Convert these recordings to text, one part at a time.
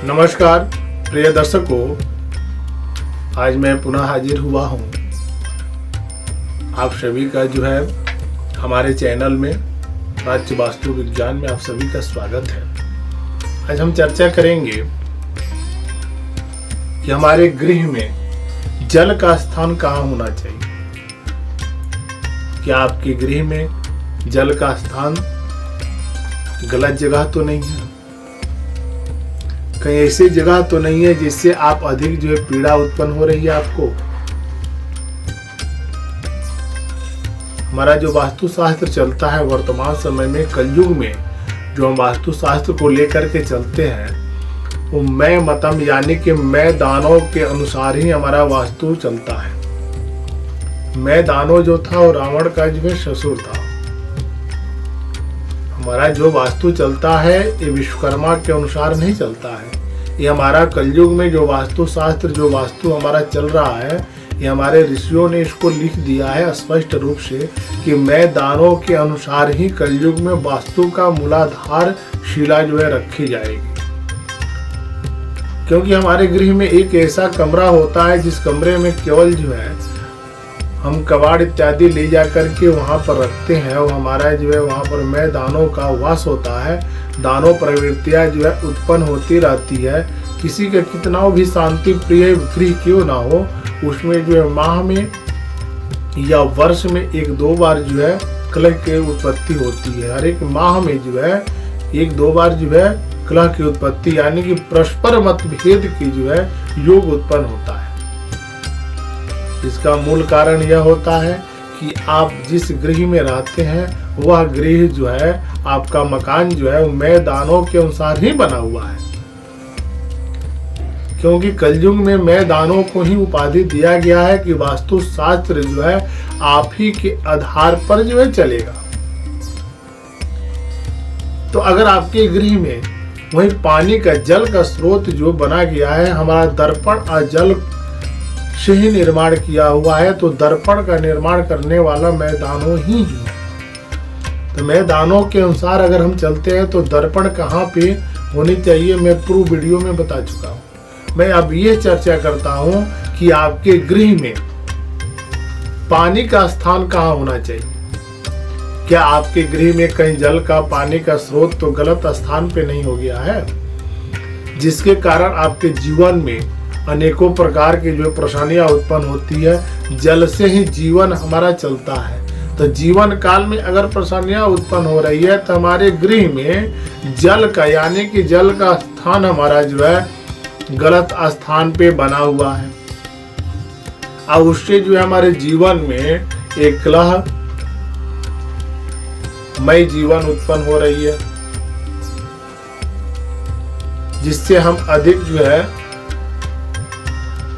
नमस्कार प्रिय दर्शकों, आज मैं पुनः हाजिर हुआ हूँ आप सभी का हमारे चैनल में प्राच्य वास्तु विज्ञान में आप सभी का स्वागत है। आज हम चर्चा करेंगे कि हमारे गृह में जल का स्थान कहाँ होना चाहिए। क्या आपके गृह में जल का स्थान गलत जगह तो नहीं है? कहीं ऐसी जगह तो नहीं है जिससे आप अधिक पीड़ा उत्पन्न हो रही है आपको? हमारा जो वास्तुशास्त्र चलता है वर्तमान समय में कलयुग में, जो हम वास्तुशास्त्र को लेकर के चलते हैं वो मैं मतम यानी कि मैं दानों के अनुसार ही हमारा वास्तु चलता है। मैं दानव जो था वो रावण का ससुर था। हमारा जो वास्तु चलता है ये विश्वकर्मा के अनुसार नहीं चलता है। ये हमारा कलयुग में जो वास्तु शास्त्र जो वास्तु हमारा चल रहा है, ये हमारे ऋषियों ने इसको लिख दिया है स्पष्ट रूप से कि मैं दानों के अनुसार ही कलयुग में वास्तु का मूलाधार शिला रखी जाएगी। क्योंकि हमारे गृह में एक ऐसा कमरा होता है जिस कमरे में केवल हम कबाड़ इत्यादि ले जा करके वहाँ पर रखते हैं और हमारा वहाँ पर मैं दानों का वास होता है। दानों प्रवृत्तियाँ उत्पन्न होती रहती है। किसी का कितना भी शांति प्रिय गृह क्यों ना हो, उसमें माह में या वर्ष में एक दो बार कलह की उत्पत्ति होती है। हर एक माह में एक दो बार कलह की उत्पत्ति यानी कि परस्पर मतभेद की योग उत्पन्न होता है। इसका मूल कारण यह होता है कि आप जिस गृह में रहते हैं वह गृह आपका मकान वो मैं दानों के अनुसार ही बना हुआ है। क्योंकि कलयुग में मैं दानों को ही उपाधि दिया गया है कि वास्तु शास्त्र आप ही के आधार पर चलेगा। तो अगर आपके गृह में वही पानी का जल का स्रोत बना गया है, हमारा दर्पण और जल से ही निर्माण किया हुआ है, तो दर्पण का निर्माण करने वाला मैं दानों ही है। तो मैं दानों के अनुसार अगर हम चलते हैं तो दर्पण कहाँ पे होनी चाहिए मैं पूर्व वीडियो में बता चुका हूँ। मैं अब ये चर्चा करता हूँ कि आपके गृह में पानी का स्थान कहाँ होना चाहिए। क्या आपके गृह में कहीं जल का पानी का स्रोत तो गलत स्थान पे नहीं हो गया है, जिसके कारण आपके जीवन में अनेकों प्रकार की परेशानियां उत्पन्न होती है। जल से ही जीवन हमारा चलता है। तो जीवन काल में अगर परेशानियां उत्पन्न हो रही है तो हमारे गृह में जल का यानी कि जल का स्थान हमारा गलत स्थान पे बना हुआ है और उससे हमारे जीवन में एक कलह मय जीवन उत्पन्न हो रही है, जिससे हम अधिक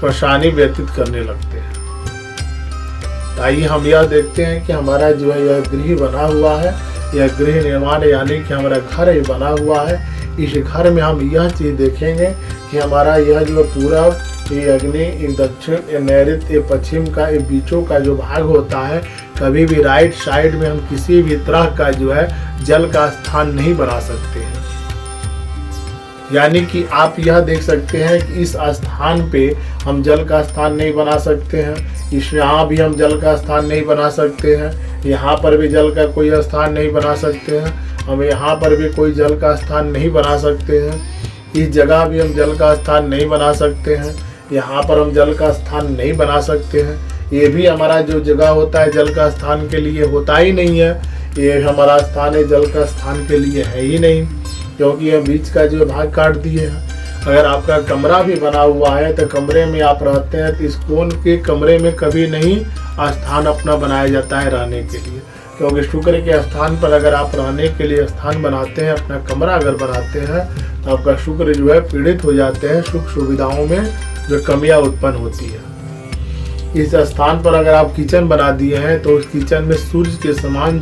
परेशानी व्यतीत करने लगते हैं। आइए हम यह देखते हैं कि हमारा यह गृह बना हुआ है, यह गृह निर्माण यानी कि हमारा घर बना हुआ है। इस घर में हम यह चीज देखेंगे कि हमारा यह पूरब, ये अग्नि, ये दक्षिण, ये नैऋत्य, ये पश्चिम का, ये बीचों का भाग होता है। कभी भी राइट साइड में हम किसी भी तरह का जल का स्थान नहीं बना सकते हैं। यानी कि आप यह देख सकते हैं कि इस स्थान पे हम जल का स्थान नहीं बना सकते हैं, यहाँ भी हम जल का स्थान नहीं बना सकते हैं, यहाँ पर भी जल का कोई स्थान नहीं बना सकते हैं, हम यहाँ पर भी कोई जल का स्थान नहीं बना सकते हैं, इस जगह भी हम जल का स्थान नहीं बना सकते हैं, यहाँ पर हम जल का स्थान नहीं बना सकते हैं। ये भी हमारा जो जगह होता है जल का स्थान के लिए होता ही नहीं है। ये हमारा स्थान है जल का स्थान के लिए है ही नहीं, क्योंकि यह बीच का भाग काट दिए है। अगर आपका कमरा भी बना हुआ है तो कमरे में आप रहते हैं तो इस कोण के कमरे में कभी नहीं स्थान अपना बनाया जाता है रहने के लिए। क्योंकि शुक्र के स्थान पर अगर आप रहने के लिए स्थान बनाते हैं, अपना कमरा अगर बनाते हैं तो आपका शुक्र पीड़ित हो जाते हैं, सुख सुविधाओं में कमियां उत्पन्न होती है। इस स्थान पर अगर आप किचन बना दिए हैं तो उस किचन में सूर्य के समान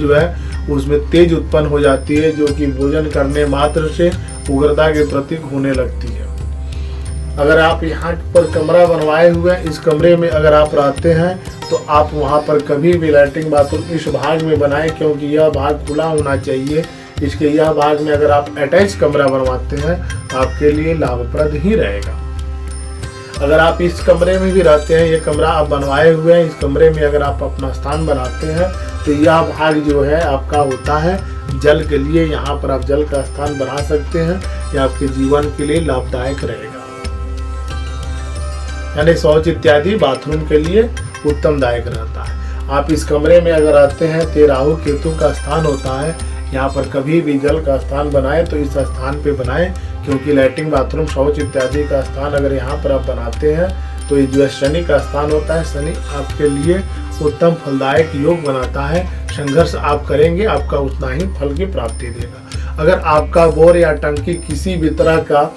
उसमें तेज उत्पन्न हो जाती है, जो कि भोजन करने मात्र से उग्रता के प्रतीक होने लगती है। अगर आप यहाँ पर कमरा बनवाए हुए हैं, इस कमरे में अगर आप रहते हैं तो आप वहाँ पर कभी भी लैट्रिन बाथरूम इस भाग में बनाएं, क्योंकि यह भाग खुला होना चाहिए। इसके यह भाग में अगर आप अटैच कमरा बनवाते हैं तो आपके लिए लाभप्रद ही रहेगा। अगर आप इस कमरे में भी रहते हैं, ये कमरा आप बनवाए हुए हैं, इस कमरे में अगर आप अपना स्थान बनाते हैं तो यह भाग जो है आपका होता है जल के लिए। यहाँ पर आप जल का स्थान बना सकते हैं, यह आपके जीवन के लिए लाभदायक रहेगा। यानी शौच इत्यादि बाथरूम के लिए उत्तमदायक रहता है। आप इस कमरे में अगर आते हैं तो राहु केतु का स्थान होता है, यहाँ पर कभी भी जल का स्थान बनाए तो इस स्थान पे बनाएं, क्योंकि लैट्रिन बाथरूम शौच इत्यादि का स्थान अगर यहाँ पर आप बनाते हैं तो ये जो है शनि का स्थान होता है। शनि आपके लिए उत्तम फलदायक योग बनाता है। संघर्ष आप करेंगे, आपका उतना ही फल की प्राप्ति देगा। अगर आपका बोर या टंकी किसी भी तरह का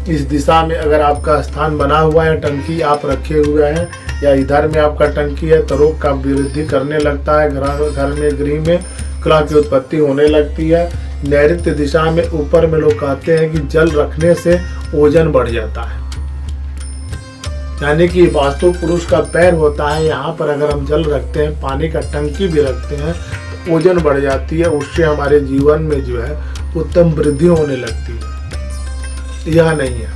इस दिशा में अगर आपका स्थान बना हुआ है, टंकी आप रखे हुए हैं या इधर में आपका टंकी है तो रोग का वृद्धि करने लगता है, घर में गृह में कलह की उत्पत्ति होने लगती है। नैऋत्य दिशा में ऊपर में लोग कहते हैं कि जल रखने से ओजन बढ़ जाता है, यानी कि वास्तु पुरुष का पैर होता है, यहाँ पर अगर हम जल रखते हैं, पानी का टंकी भी रखते हैं तो ओजन बढ़ जाती है, उससे हमारे जीवन में जो है उत्तम वृद्धि होने लगती है। यह नहीं है,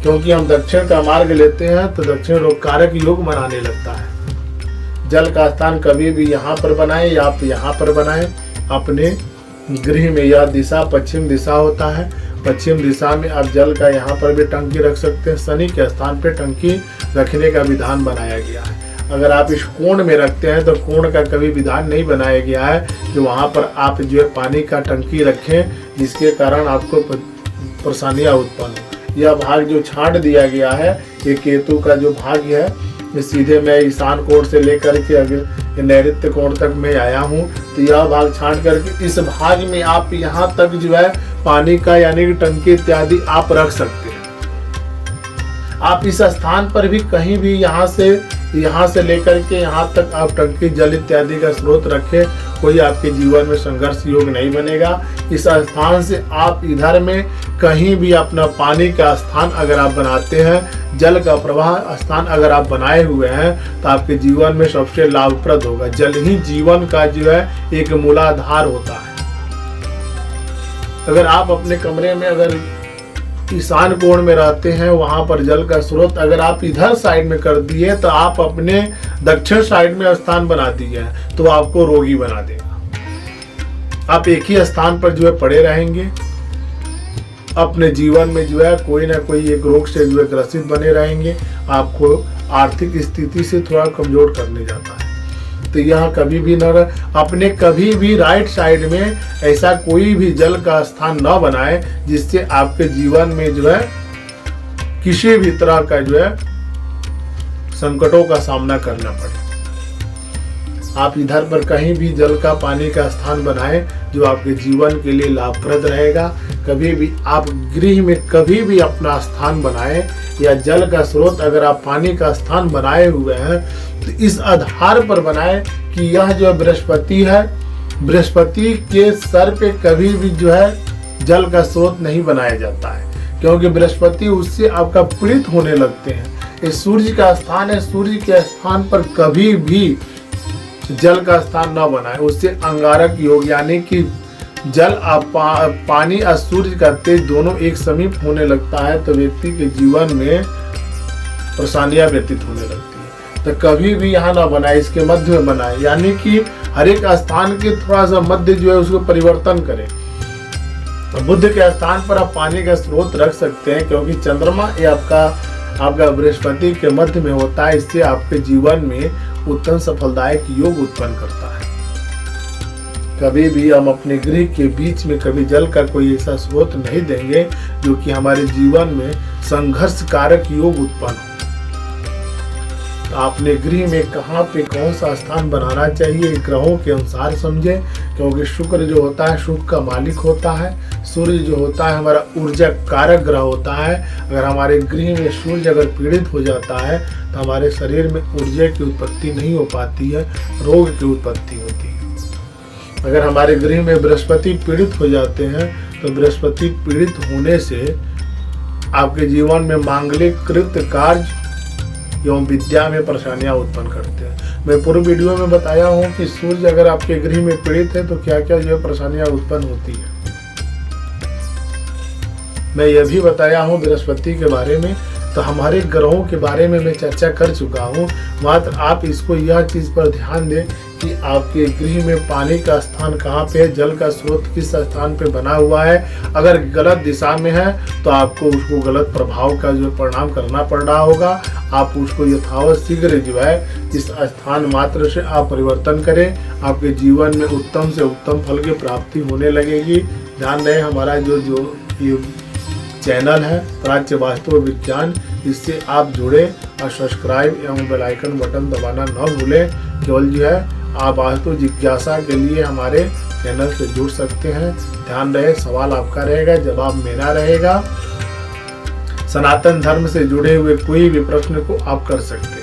क्योंकि हम दक्षिण का मार्ग लेते हैं तो दक्षिण रोग कारक योग बनाने लगता है। जल का स्थान कभी भी यहाँ पर बनाएं या आप यहाँ पर बनाएं। अपने गृह में यह दिशा पश्चिम दिशा होता है, पश्चिम दिशा में आप जल का यहाँ पर भी टंकी रख सकते हैं। शनि के स्थान पे टंकी रखने का विधान बनाया गया है। अगर आप इस कोण में रखते हैं तो कोण का कभी विधान नहीं बनाया गया है कि वहाँ पर आप जो है पानी का टंकी रखें, जिसके कारण आपको परेशानियाँ उत्पन्न हो। यह भाग जो छांट दिया गया है, ये केतु का जो भाग है, ये सीधे मैं ईशान कोण से लेकर के अगर नैऋत्य कोण तक मैं आया हूँ, तो यह भाग छांट करके इस भाग में आप यहाँ तक जो है पानी का यानी कि टंकी इत्यादि आप रख सकते हैं। आप इस स्थान पर भी कहीं भी यहाँ से लेकर के यहाँ तक आप टंकी जल इत्यादि का स्रोत रखें, कोई आपके जीवन में संघर्ष योग नहीं बनेगा। इस स्थान से आप इधर में कहीं भी अपना पानी का स्थान अगर आप बनाते हैं, जल का प्रवाह स्थान अगर आप बनाए हुए हैं, तो आपके जीवन में सबसे लाभप्रद होगा। जल ही जीवन का जो है एक मूलाधार होता है। अगर आप अपने कमरे में अगर ईशान कोण में रहते हैं, वहां पर जल का स्रोत अगर आप इधर साइड में कर दिए तो आप अपने दक्षिण साइड में स्थान बना दिए तो आपको रोगी बना देगा। आप एक ही स्थान पर जो है पड़े रहेंगे, अपने जीवन में जो है कोई ना कोई एक रोग से जो है ग्रसित बने रहेंगे, आपको आर्थिक स्थिति से थोड़ा कमजोर करने जाता है। तो यह कभी भी न अपने कभी भी राइट साइड में ऐसा कोई भी जल का स्थान न बनाए जिससे आपके जीवन में जो है किसी भी तरह का जो है संकटों का सामना करना पड़े। आप इधर पर कहीं भी जल का पानी का स्थान बनाएं जो आपके जीवन के लिए लाभप्रद रहेगा। कभी भी आप गृह में कभी भी अपना स्थान बनाएं या जल का स्रोत अगर आप पानी का स्थान बनाए हुए हैं तो इस आधार पर बनाएं कि यह जो बृहस्पति है, बृहस्पति के सर पे कभी भी जो है जल का स्रोत नहीं बनाया जाता है, क्योंकि बृहस्पति उससे आपका पीड़ित होने लगते हैं। ये सूर्य का स्थान है, सूर्य के स्थान पर कभी भी जल का स्थान न बनाए, उससे अंगारक योग यानी कि जल पानी और सूर्य का तेज दोनों एक समीप होने लगता है तो व्यक्ति के जीवन में परेशानियां व्यतीत होने लगती है। तो कभी भी यहाँ ना बनाए, इसके मध्य में बनाए, यानी कि हर एक स्थान के थोड़ा सा मध्य जो है उसको परिवर्तन करें। बुध के स्थान पर आप पानी का स्रोत रख सकते हैं, क्योंकि चंद्रमा ये आपका बृहस्पति के मध्य में होता है, इससे आपके जीवन में उत्तम सफलदायक योग उत्पन्न करता है। कभी भी हम अपने गृह के बीच में कभी जल का कोई ऐसा स्रोत नहीं देंगे जो कि हमारे जीवन में संघर्ष कारक योग उत्पन्न हो। तो आपने गृह में कहाँ पे कौन सा स्थान बनाना चाहिए ग्रहों के अनुसार समझें, क्योंकि शुक्र जो होता है सुख का मालिक होता है, सूर्य जो होता है हमारा ऊर्जा कारक ग्रह होता है। अगर हमारे गृह में सूर्य अगर पीड़ित हो जाता है तो हमारे शरीर में ऊर्जा की उत्पत्ति नहीं हो पाती है, रोग की उत्पत्ति होती है। अगर हमारे गृह में बृहस्पति पीड़ित हो जाते हैं तो बृहस्पति पीड़ित होने से आपके जीवन में मांगलिक कृत कार्य एवं विद्या में परेशानियां उत्पन्न करते हैं। मैं पूर्व वीडियो में बताया हूँ कि सूर्य अगर आपके गृह में पीड़ित है तो क्या क्या जो है परेशानियां उत्पन्न होती है। मैं यह भी बताया हूँ बृहस्पति के बारे में, तो हमारे ग्रहों के बारे में मैं चर्चा कर चुका हूँ। मात्र आप इसको यह चीज़ पर ध्यान दें कि आपके गृह में पानी का स्थान कहाँ पे है, जल का स्रोत किस स्थान पे बना हुआ है। अगर गलत दिशा में है तो आपको उसको गलत प्रभाव का जो परिणाम करना पड़ रहा होगा। आप उसको यथावत शीघ्र जो है इस स्थान मात्र से आप परिवर्तन करें, आपके जीवन में उत्तम से उत्तम फल की प्राप्ति होने लगेगी। ध्यान रहे हमारा जो ये चैनल है प्राच्य वास्तु विज्ञान, इससे आप जुड़े और सब्सक्राइब एवं बेल आइकन बटन दबाना न भूलें। केवल जो है आप वास्तु जिज्ञासा के लिए हमारे चैनल से जुड़ सकते हैं। ध्यान रहे सवाल आपका रहेगा, जवाब मेरा रहेगा। सनातन धर्म से जुड़े हुए कोई भी प्रश्न को आप कर सकते हैं।